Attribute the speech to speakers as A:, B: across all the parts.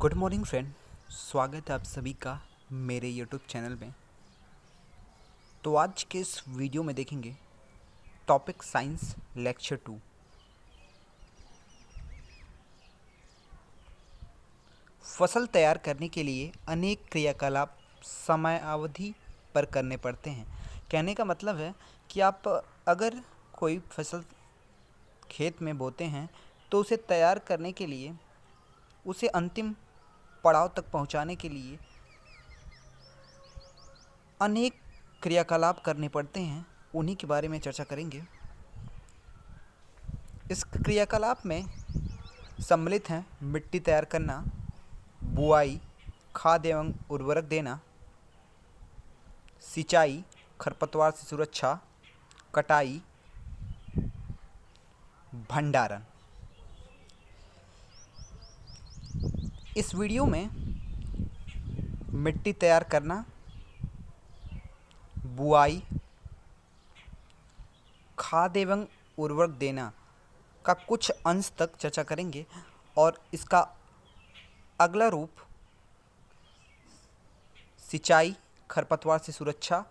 A: Good morning friend, स्वागत है आप सभी का मेरे यूट्यूब चैनल में। तो आज के इस वीडियो में देखेंगे टॉपिक साइंस लेक्चर 2। फसल तैयार करने के लिए अनेक क्रियाकलाप समयावधि पर करने पड़ते हैं। कहने का मतलब है कि आप अगर कोई फसल खेत में बोते हैं तो उसे तैयार करने के लिए, उसे अंतिम पड़ाव तक पहुंचाने के लिए अनेक क्रियाकलाप करने पड़ते हैं। उन्हीं के बारे में चर्चा करेंगे। इस क्रियाकलाप में सम्मिलित हैं मिट्टी तैयार करना, बुआई, खाद एवं उर्वरक देना, सिंचाई, खरपतवार से सुरक्षा, कटाई, भंडारण। इस वीडियो में मिट्टी तैयार करना, बुआई, खाद एवं उर्वरक देना का कुछ अंश तक चर्चा करेंगे और इसका अगला रूप सिंचाई, खरपतवार से सुरक्षा,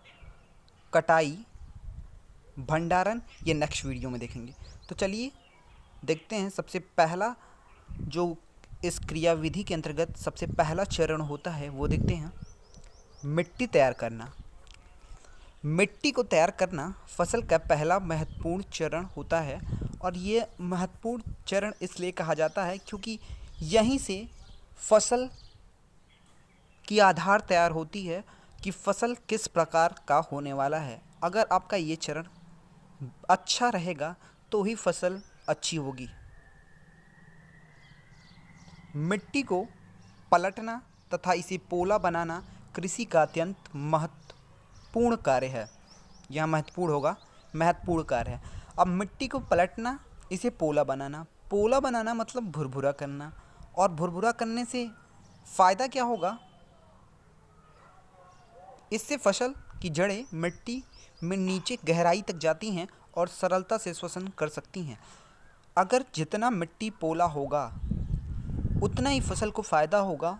A: कटाई, भंडारण ये नेक्स्ट वीडियो में देखेंगे। तो चलिए देखते हैं। सबसे पहला जो इस क्रियाविधि के अंतर्गत सबसे पहला चरण होता है वो देखते हैं, मिट्टी तैयार करना। मिट्टी को तैयार करना फसल का पहला महत्वपूर्ण चरण होता है और ये महत्वपूर्ण चरण इसलिए कहा जाता है क्योंकि यहीं से फसल की आधार तैयार होती है कि फसल किस प्रकार का होने वाला है। अगर आपका ये चरण अच्छा रहेगा तो ही फसल अच्छी होगी। मिट्टी को पलटना तथा इसे पोला बनाना कृषि का अत्यंत महत्वपूर्ण कार्य है। यह महत्वपूर्ण कार्य है। अब मिट्टी को पलटना, इसे पोला बनाना मतलब भुरभुरा करना। और भुरभुरा करने से फ़ायदा क्या होगा? इससे फसल की जड़ें मिट्टी में नीचे गहराई तक जाती हैं और सरलता से श्वसन कर सकती हैं। अगर जितना मिट्टी पोला होगा उतना ही फसल को फ़ायदा होगा।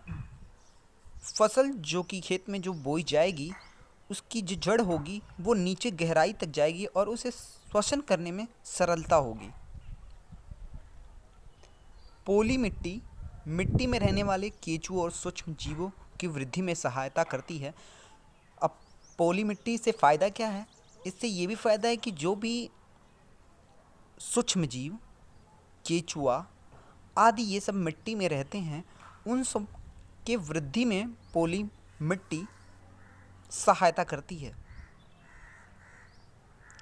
A: फसल जो कि खेत में जो बोई जाएगी उसकी जो जड़ होगी वो नीचे गहराई तक जाएगी और उसे श्वसन करने में सरलता होगी। पोली मिट्टी मिट्टी में रहने वाले केंचुओं और सूक्ष्म जीवों की वृद्धि में सहायता करती है। अब पोली मिट्टी से फ़ायदा क्या है? इससे ये भी फ़ायदा है कि जो भी सूक्ष्म जीव, केंचुआ आदि ये सब मिट्टी में रहते हैं, उन सब के वृद्धि में पोली मिट्टी सहायता करती है।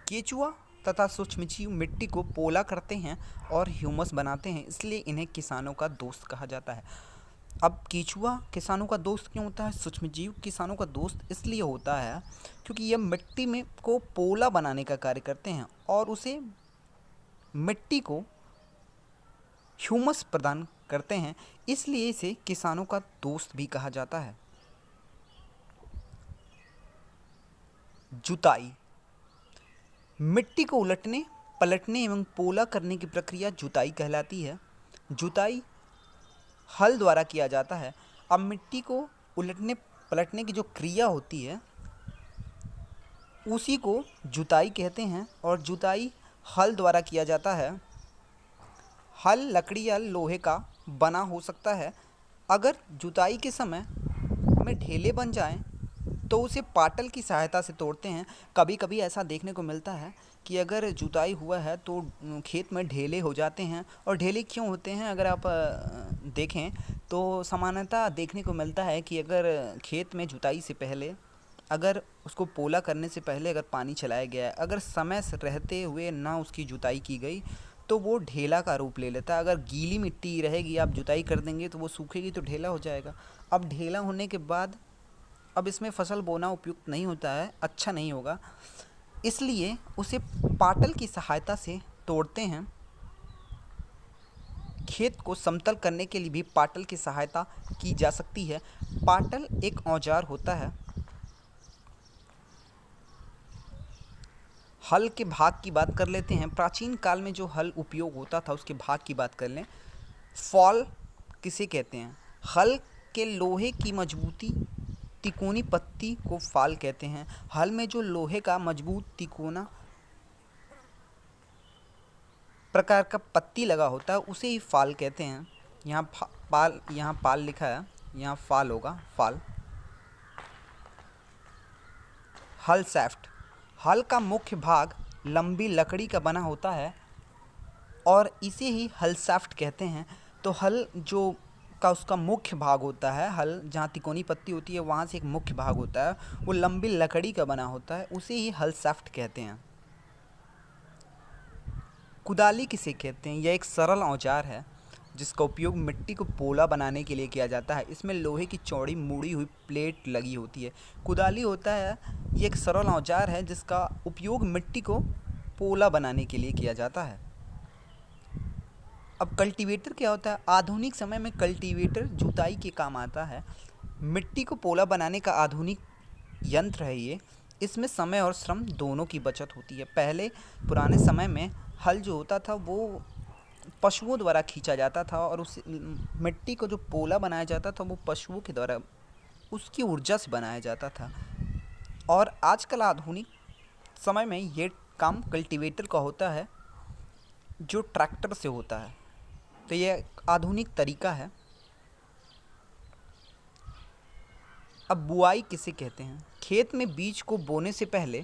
A: केंचुआ तथा सूक्ष्मजीव मिट्टी को पोला करते हैं और ह्यूमस बनाते हैं, इसलिए इन्हें किसानों का दोस्त कहा जाता है। अब केंचुआ किसानों का दोस्त क्यों होता है? सूक्ष्मजीव किसानों का दोस्त इसलिए होता है क्योंकि यह मिट्टी में को पोला बनाने का कार्य करते हैं और उसे मिट्टी को ह्यूमस प्रदान करते हैं, इसलिए इसे किसानों का दोस्त भी कहा जाता है। जुताई मिट्टी को उलटने, पलटने एवं पोला करने की प्रक्रिया जुताई कहलाती है। जुताई हल द्वारा किया जाता है। अब मिट्टी को उलटने पलटने की जो क्रिया होती है उसी को जुताई कहते हैं और जुताई हल द्वारा किया जाता है। हल लकड़ी या लोहे का बना हो सकता है। अगर जुताई के समय में ढेले बन जाएं तो उसे पाटल की सहायता से तोड़ते हैं। कभी कभी ऐसा देखने को मिलता है कि अगर जुताई हुआ है तो खेत में ढेले हो जाते हैं। और ढेले क्यों होते हैं? अगर आप देखें तो सामान्यतः देखने को मिलता है कि अगर खेत में जुताई से पहले, अगर उसको पोला करने से पहले अगर पानी चलाया गया है, अगर समय से रहते हुए ना उसकी जुताई की गई तो वो ढेला का रूप ले लेता है। अगर गीली मिट्टी रहेगी, आप जुताई कर देंगे तो वो सूखेगी तो ढेला हो जाएगा। अब ढेला होने के बाद अब इसमें फसल बोना उपयुक्त नहीं होता है, अच्छा नहीं होगा, इसलिए उसे पाटल की सहायता से तोड़ते हैं। खेत को समतल करने के लिए भी पाटल की सहायता की जा सकती है। पाटल एक औजार होता है। हल के भाग की बात कर लेते हैं। प्राचीन काल में जो हल उपयोग होता था उसके भाग की बात कर लें। फॉल किसे कहते हैं? हल के लोहे की मजबूती तिकोनी पत्ती को फाल कहते हैं। हल में जो लोहे का मजबूत तिकोना प्रकार का पत्ती लगा होता है उसे ही फाल कहते हैं। यहाँ पाल लिखा है, यहाँ फाल होगा, फाल। हल शाफ्ट, हल का मुख्य भाग लंबी लकड़ी का बना होता है और इसे ही हल शाफ्ट कहते हैं। तो हल जो का उसका मुख्य भाग होता है, हल जहाँ तिकोनी पत्ती होती है वहाँ से एक मुख्य भाग होता है, वो लंबी लकड़ी का बना होता है, उसे ही हल शाफ्ट कहते हैं। कुदाली किसे कहते हैं? यह एक सरल औजार है जिसका उपयोग मिट्टी को पोला बनाने के लिए किया जाता है। इसमें लोहे की चौड़ी मुड़ी हुई प्लेट लगी होती है। कुदाली होता है, ये एक सरल औजार है जिसका उपयोग मिट्टी को पोला बनाने के लिए किया जाता है। अब कल्टीवेटर क्या होता है? आधुनिक समय में कल्टीवेटर जुताई के काम आता है। मिट्टी को पोला बनाने का आधुनिक यंत्र है ये। इसमें समय और श्रम दोनों की बचत होती है। पहले पुराने समय में हल जो होता था वो पशुओं द्वारा खींचा जाता था और उस मिट्टी को जो पोला बनाया जाता था वो पशुओं के द्वारा उसकी ऊर्जा से बनाया जाता था। और आजकल आधुनिक समय में ये काम कल्टीवेटर का होता है जो ट्रैक्टर से होता है। तो ये आधुनिक तरीका है। अब बुआई किसे कहते हैं? खेत में बीज को बोने से पहले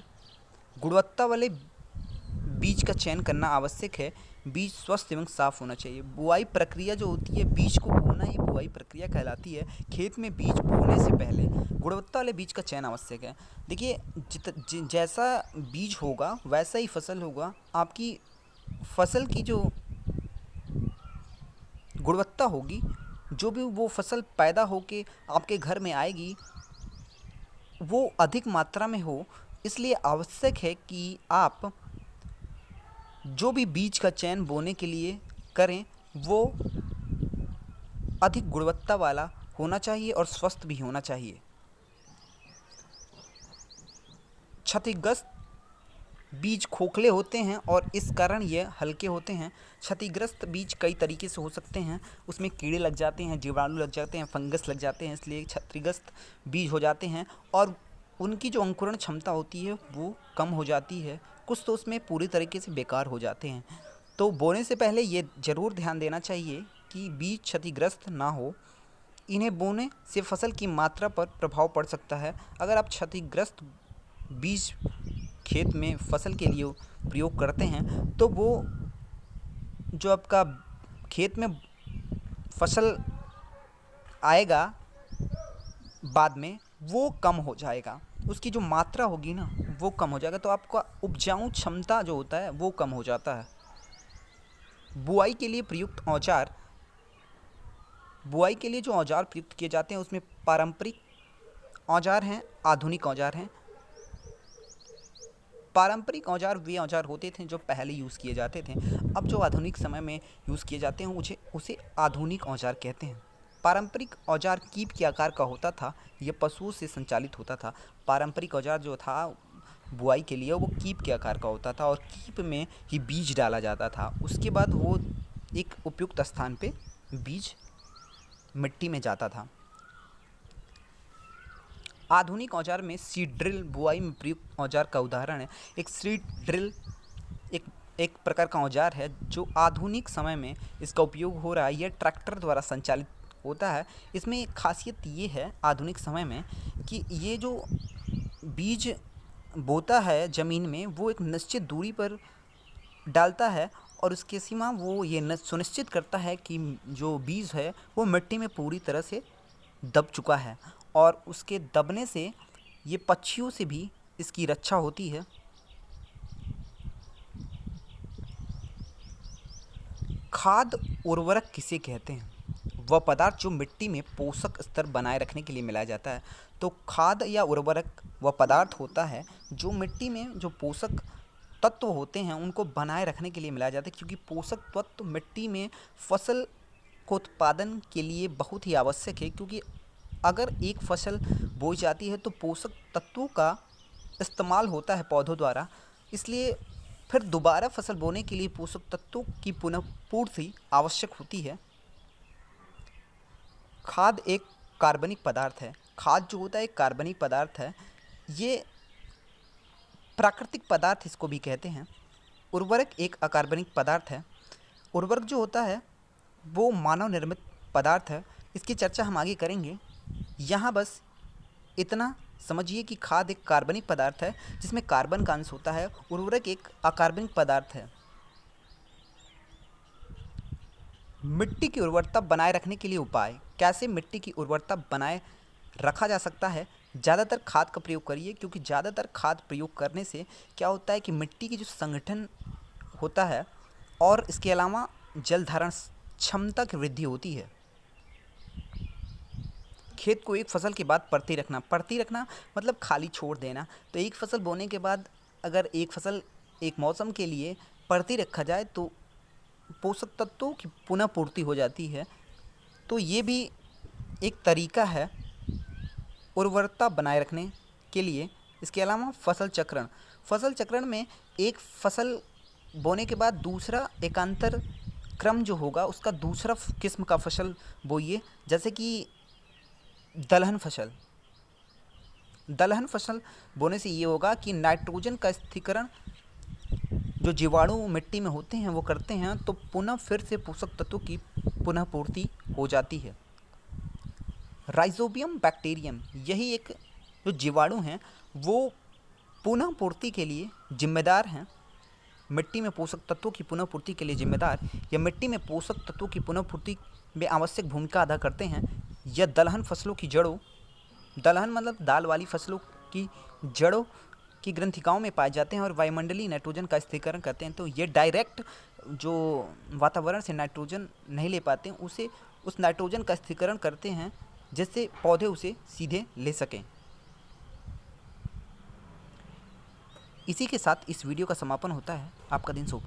A: गुणवत्ता वाले बीज का चयन करना आवश्यक है। बीज स्वस्थ एवं साफ होना चाहिए। बुआई प्रक्रिया जो होती है, बीज को बोना ही बुआई प्रक्रिया कहलाती है। खेत में बीज बोने से पहले गुणवत्ता वाले बीज का चयन आवश्यक है। देखिए, जैसा बीज होगा वैसा ही फसल होगा। आपकी फसल की जो गुणवत्ता होगी, जो भी वो फसल पैदा होके आपके घर में आएगी वो अधिक मात्रा में हो। इसलिए आवश्यक है कि आप जो भी बीज का चयन बोने के लिए करें वो अधिक गुणवत्ता वाला होना चाहिए और स्वस्थ भी होना चाहिए। क्षतिग्रस्त बीज खोखले होते हैं और इस कारण ये हल्के होते हैं। क्षतिग्रस्त बीज कई तरीके से हो सकते हैं। उसमें कीड़े लग जाते हैं, जीवाणु लग जाते हैं, फंगस लग जाते हैं, इसलिए क्षतिग्रस्त बीज हो जाते हैं और उनकी जो अंकुरण क्षमता होती है वो कम हो जाती है। कुछ तो उसमें पूरी तरीके से बेकार हो जाते हैं। तो बोने से पहले ये ज़रूर ध्यान देना चाहिए कि बीज क्षतिग्रस्त ना हो। इन्हें बोने से फसल की मात्रा पर प्रभाव पड़ सकता है। अगर आप क्षतिग्रस्त बीज खेत में फसल के लिए प्रयोग करते हैं तो वो जो आपका खेत में फसल आएगा बाद में वो कम हो जाएगा, उसकी जो मात्रा होगी ना वो कम हो जाएगा। तो आपका उपजाऊ क्षमता जो होता है वो कम हो जाता है। बुआई के लिए प्रयुक्त औजार, बुआई के लिए जो औजार प्रयुक्त किए जाते हैं उसमें पारंपरिक औजार हैं, आधुनिक औजार हैं। पारंपरिक औजार वे औजार होते थे जो पहले यूज़ किए जाते थे। अब जो आधुनिक समय में यूज़ किए जाते हैं उसे आधुनिक औजार कहते हैं। पारंपरिक औजार कीप के आकार का होता था, यह पशुओं से संचालित होता था। पारंपरिक औजार जो था बुआई के लिए वो कीप के आकार का होता था और कीप में ही बीज डाला जाता था। उसके बाद वो एक उपयुक्त स्थान पे बीज मिट्टी में जाता था। आधुनिक औजार में सीड ड्रिल बुआई में प्रयुक्त औजार का उदाहरण है। एक सीड ड्रिल एक प्रकार का औजार है जो आधुनिक समय में इसका उपयोग हो रहा है। यह ट्रैक्टर द्वारा संचालित होता है। इसमें एक खासियत ये है आधुनिक समय में कि ये जो बीज बोता है ज़मीन में वो एक निश्चित दूरी पर डालता है और उसके सीमा वो ये सुनिश्चित करता है कि जो बीज है वो मिट्टी में पूरी तरह से दब चुका है और उसके दबने से ये पक्षियों से भी इसकी रक्षा होती है। खाद उर्वरक किसे कहते हैं? वह पदार्थ जो मिट्टी में पोषक स्तर बनाए रखने के लिए मिलाया जाता है। तो खाद या उर्वरक वह पदार्थ होता है जो मिट्टी में जो पोषक तत्व होते हैं उनको बनाए रखने के लिए मिलाया जाता है, क्योंकि पोषक तत्व मिट्टी में फसल को उत्पादन के लिए बहुत ही आवश्यक है। क्योंकि अगर एक फसल बोई जाती है तो पोषक तत्वों का इस्तेमाल होता है पौधों द्वारा, इसलिए फिर दोबारा फसल बोने के लिए पोषक तत्वों की पुनः पूर्ति आवश्यक होती है। खाद एक कार्बनिक पदार्थ है। खाद जो होता है एक कार्बनिक पदार्थ है। ये प्राकृतिक पदार्थ इसको भी कहते हैं। उर्वरक एक अकार्बनिक पदार्थ है। उर्वरक जो होता है वो मानव निर्मित पदार्थ है। इसकी चर्चा हम आगे करेंगे। यहाँ बस इतना समझिए कि खाद एक कार्बनिक पदार्थ है जिसमें कार्बन का अंश होता है। उर्वरक एक अकार्बनिक पदार्थ है। मिट्टी की उर्वरता बनाए रखने के लिए उपाय। कैसे मिट्टी की उर्वरता बनाए रखा जा सकता है? ज़्यादातर खाद का प्रयोग करिए, क्योंकि ज़्यादातर खाद प्रयोग करने से क्या होता है कि मिट्टी की जो संगठन होता है और इसके अलावा जल धारण क्षमता की वृद्धि होती है। खेत को एक फसल के बाद परती रखना मतलब खाली छोड़ देना। तो एक फसल बोने के बाद अगर एक फसल एक मौसम के लिए परती रखा जाए तो पोषक तत्वों की पुनः पूर्ति हो जाती है। तो ये भी एक तरीका है उर्वरता बनाए रखने के लिए। इसके अलावा फसल चक्रण में एक फसल बोने के बाद दूसरा एकांतर क्रम जो होगा उसका दूसरा किस्म का फसल बोइए। जैसे कि दलहन फसल बोने से ये होगा कि नाइट्रोजन का स्थिरीकरण जो जीवाणु मिट्टी में होते हैं वो करते हैं, तो पुनः फिर से पोषक तत्वों की पुनः पूर्ति हो जाती है। राइजोबियम बैक्टीरियम, यही एक जो जीवाणु हैं वो पुनः पूर्ति के लिए जिम्मेदार हैं। मिट्टी में पोषक तत्वों की पुनः पूर्ति के लिए जिम्मेदार या मिट्टी में पोषक तत्वों की पुनः पूर्ति में आवश्यक भूमिका अदा करते हैं। यह दलहन फसलों की जड़ों, दलहन मतलब दाल वाली फसलों की जड़ों की ग्रंथिकाओं में पाए जाते हैं और वायुमंडलीय नाइट्रोजन का स्थिरीकरण करते हैं। तो ये डायरेक्ट जो वातावरण से नाइट्रोजन नहीं ले पाते हैं उसे उस नाइट्रोजन का स्थिरीकरण करते हैं, जिससे पौधे उसे सीधे ले सकें। इसी के साथ इस वीडियो का समापन होता है। आपका दिन शुभ।